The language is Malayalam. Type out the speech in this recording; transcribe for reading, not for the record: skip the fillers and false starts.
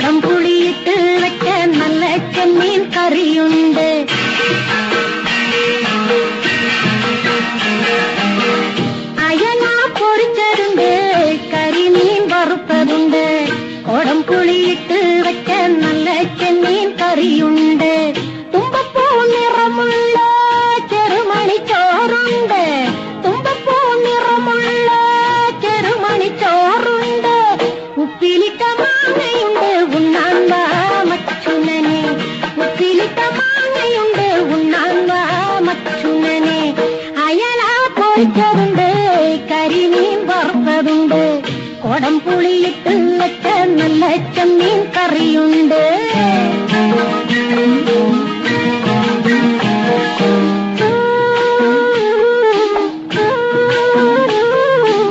കൊടംപുളിയിട്ട് വെച്ച നല്ല ചെമ്മീൻ കറിയുണ്ട്. അയല പൊരിച്ചതുണ്ട്, കരിമീൻ വറുത്തതുണ്ട്. കൊടംപുളിയിട്ട് വെച്ച നല്ല ചെമ്മീൻ കറിയുണ്ട്. തുമ്പപ്പൂ നിറമുള്ള ചെറുമണി ചോറുണ്ട്. തുമ്പപ്പൂ നിറമുള്ള ചെറുമണി ചോറുണ്ട്. ഉപ്പിലിട്ട മാങ്ങയുണ്ട്, ഉണ്ണാൻ വാ മച്ചുനനെ. ഉപ്പിലിട്ട മാങ്ങയുണ്ട്, ഉണ്ണാൻ വാ മച്ചുനനെ. അയല പൊരിച്ചതുണ്ട്, കരിമീൻ വറുത്തതുണ്ട്. കൊടംപുളിയിട്ട്